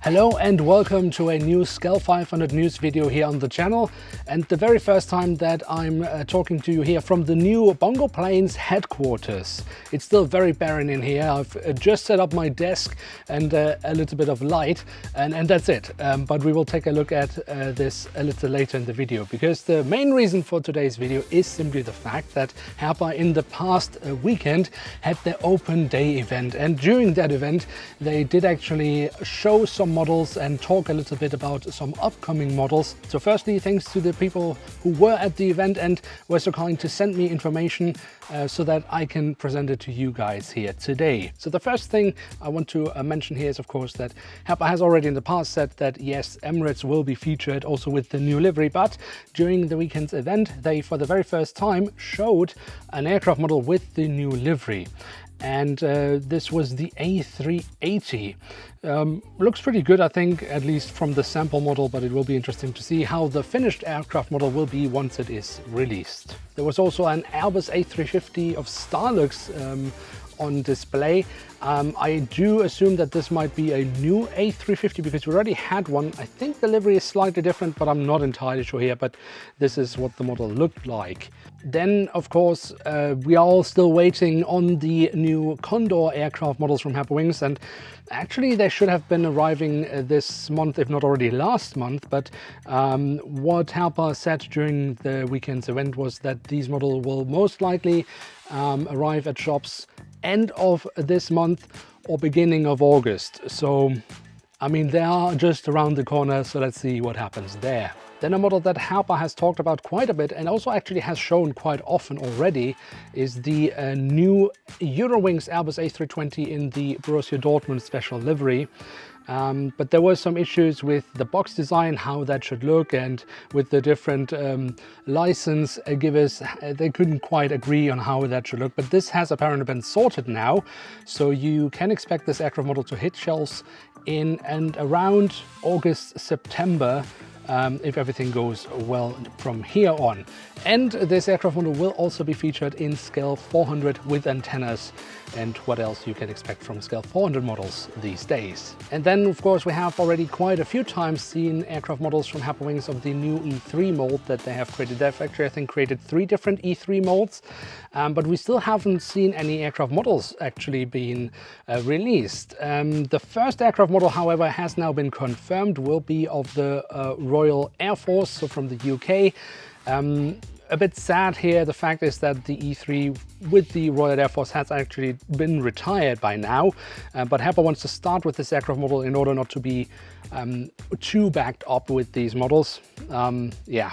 Hello and welcome to a new SCAL 500 news video here on the channel, and the very first time that I'm talking to you here from the new BongoPlanes headquarters. It's still very barren in here. I've just set up my desk and a little bit of light and that's it. But we will take a look at this a little later in the video, because the main reason for today's video is simply the fact that Herpa in the past weekend had their open day event, and during that event they did actually show some models and talk a little bit about some upcoming models. So firstly, thanks to the people who were at the event and were so kind to send me information so that I can present it to you guys here today. So the first thing I want to mention here is, of course, that Herpa has already in the past said that yes, Emirates will be featured also with the new livery, but during the weekend's event they for the very first time showed an aircraft model with the new livery. And this was the A380. Looks pretty good, I think, at least from the sample model, but it will be interesting to see how the finished aircraft model will be once it is released. There was also an Airbus A350 of Starlux on display. I do assume that this might be a new A350 because we already had one. I think the livery is slightly different, but I'm not entirely sure here, but this is what the model looked like. Then, of course, we are all still waiting on the new Condor aircraft models from Herpa Wings, and actually they should have been arriving this month, if not already last month. But what Herpa said during the weekend's event was that these models will most likely arrive at shops end of this month or beginning of August. So, I mean, they are just around the corner, so let's see what happens there. Then a model that Herpa has talked about quite a bit and also actually has shown quite often already is the new Eurowings Airbus A320 in the Borussia Dortmund special livery. But there were some issues with the box design, how that should look, and with the different license givers, they couldn't quite agree on how that should look. But this has apparently been sorted now, so you can expect this aircraft model to hit shelves in and around August, September, if everything goes well from here on. And this aircraft model will also be featured in SCAL 400 with antennas, and what else you can expect from SCAL 400 models these days. And then, of course, we have already quite a few times seen aircraft models from Herpa Wings of the new E3 mold that they have created. They've actually, I think, created 3 different E3 molds, but we still haven't seen any aircraft models actually being released. The first aircraft model, however, has now been confirmed, will be of the Royal Air Force, so from the UK. A bit sad here, the fact is that the E3 with the Royal Air Force has actually been retired by now, but Herpa wants to start with this aircraft model in order not to be too backed up with these models. Yeah,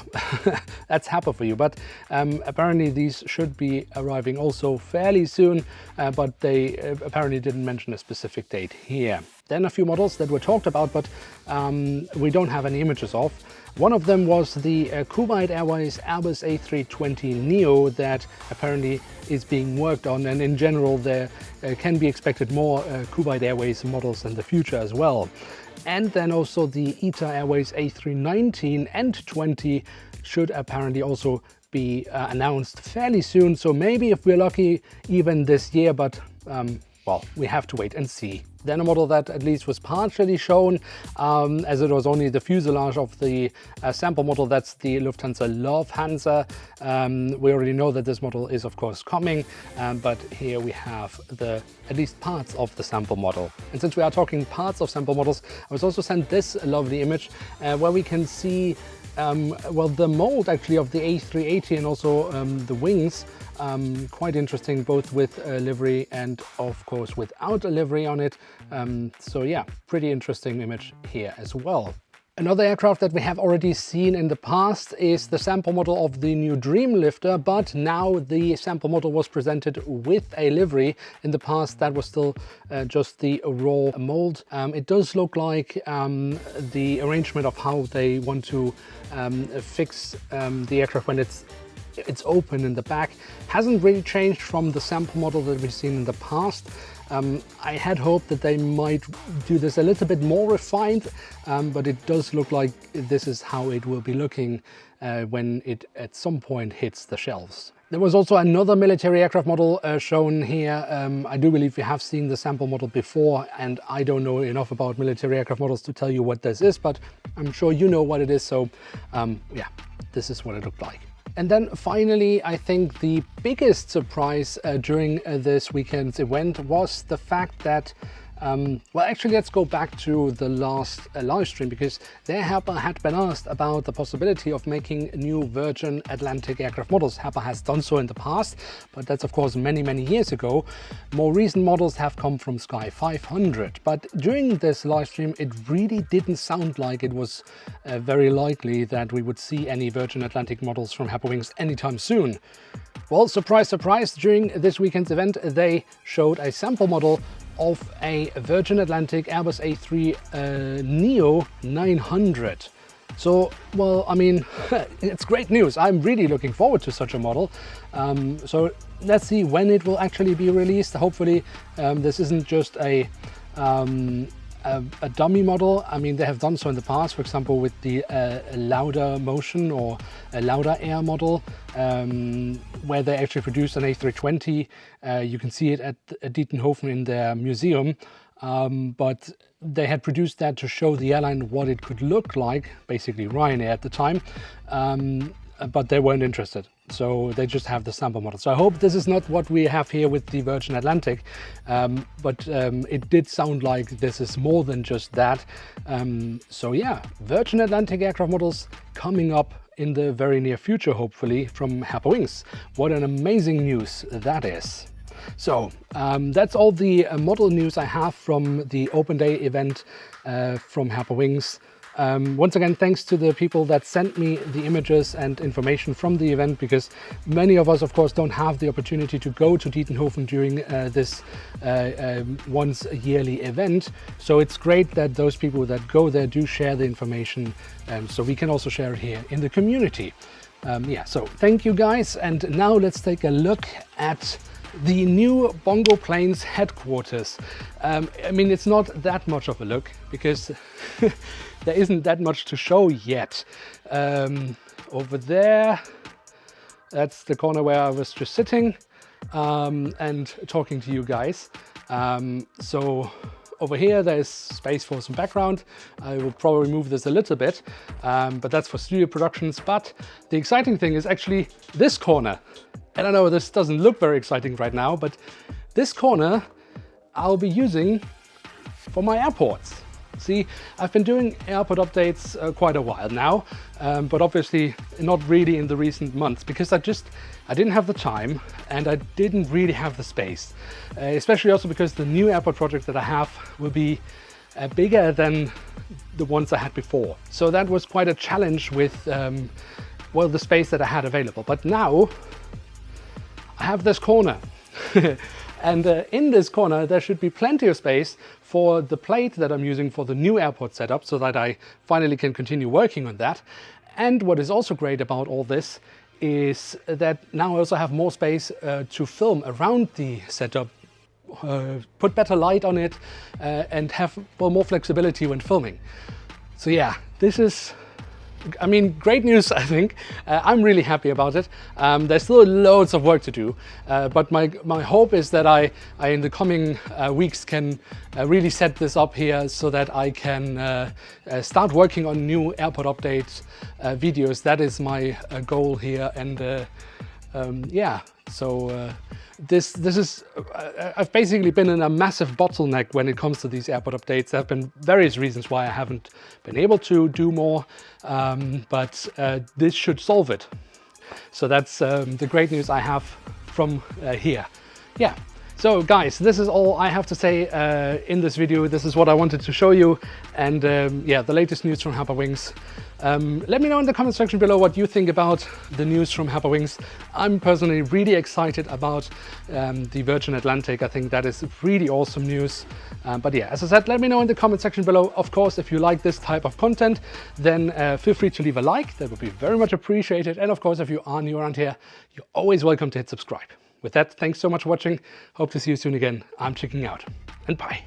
that's Herpa for you, but apparently these should be arriving also fairly soon, but they apparently didn't mention a specific date here. Then a few models that were talked about, but we don't have any images of. One of them was the Kuwait Airways Airbus A320 Neo that apparently is being worked on, and in general there can be expected more Kuwait Airways models in the future as well. And then also the ITA Airways A319 and 20 should apparently also be announced fairly soon, so maybe if we're lucky even this year, but well, we have to wait and see. Then a model that at least was partially shown, as it was only the fuselage of the sample model, that's the Lufthansa Lufthansa. We already know that this model is of course coming, but here we have at least parts of the sample model. And since we are talking parts of sample models, I was also sent this lovely image where we can see well, the mold actually of the A380 and also the wings. Quite interesting, both with a livery and of course without a livery on it. So yeah, pretty interesting image here as well. Another aircraft that we have already seen in the past is the sample model of the new Dreamlifter, but now the sample model was presented with a livery. In the past that was still just the raw mold. It does look like the arrangement of how they want to fix the aircraft when it's open in the back hasn't really changed from the sample model that we've seen in the past. I had hoped that they might do this a little bit more refined, but it does look like this is how it will be looking when it at some point hits the shelves. There was also another military aircraft model shown here. I do believe we have seen the sample model before, and I don't know enough about military aircraft models to tell you what this is, but I'm sure you know what it is. So yeah, this is what it looked like. And then finally, I think the biggest surprise during this weekend's event was the fact that well, actually, let's go back to the last live stream, because there Herpa had been asked about the possibility of making new Virgin Atlantic aircraft models. Herpa has done so in the past, but that's of course many years ago. More recent models have come from Sky 500, but during this live stream it really didn't sound like it was very likely that we would see any Virgin Atlantic models from Herpa Wings anytime soon. Well, surprise, surprise, during this weekend's event they showed a sample model of a Virgin Atlantic Airbus A3 Neo 900. So, well, I mean, it's great news. I'm really looking forward to such a model. So let's see when it will actually be released. Hopefully this isn't just a dummy model. I mean, they have done so in the past, for example, with the Lauda Motion or a Lauda Air model, where they actually produced an A320. You can see it at Dietenhofen in their museum, but they had produced that to show the airline what it could look like, basically Ryanair at the time, but they weren't interested. So they just have the sample model. So I hope this is not what we have here with the Virgin Atlantic, but it did sound like this is more than just that. So yeah, Virgin Atlantic aircraft models coming up in the very near future, hopefully, from Herpa Wings. What an amazing news that is. So that's all the model news I have from the Open Day event from Herpa Wings. Once again, thanks to the people that sent me the images and information from the event, because many of us, of course, don't have the opportunity to go to Dietenhofen during this once a yearly event. So it's great that those people that go there do share the information, so we can also share it here in the community. Yeah, so thank you guys. And now let's take a look at the new BongoPlanes headquarters. I mean, it's not that much of a look because there isn't that much to show yet. Over there, that's the corner where I was just sitting and talking to you guys. So over here, there's space for some background. I will probably move this a little bit, but that's for studio productions. But the exciting thing is actually this corner. And I know this doesn't look very exciting right now, but this corner I'll be using for my airports. See, I've been doing airport updates quite a while now, but obviously not really in the recent months, because I didn't have the time and I didn't really have the space, especially also because the new airport project that I have will be bigger than the ones I had before. So that was quite a challenge with, well, the space that I had available. But now I have this corner. And in this corner there should be plenty of space for the plate that I'm using for the new airport setup, so that I finally can continue working on that. And what is also great about all this is that now I also have more space to film around the setup, put better light on it, and have, well, more flexibility when filming. So yeah, this is, I mean, great news, I think. I'm really happy about it. There's still loads of work to do, but my hope is that I in the coming weeks can really set this up here so that I can start working on new airport updates videos. That is my goal here. And yeah, so this is, I've basically been in a massive bottleneck when it comes to these airport updates. There have been various reasons why I haven't been able to do more, but this should solve it. So that's the great news I have from here. Yeah. So guys, this is all I have to say in this video. This is what I wanted to show you, and yeah, the latest news from Herpa Wings. Let me know in the comment section below what you think about the news from Herpa Wings. I'm personally really excited about the Virgin Atlantic. I think that is really awesome news. But yeah, as I said, let me know in the comment section below. Of course, if you like this type of content, then feel free to leave a like. That would be very much appreciated. And of course, if you are new around here, you're always welcome to hit subscribe. With that, thanks so much for watching. Hope to see you soon again. I'm checking out, and bye.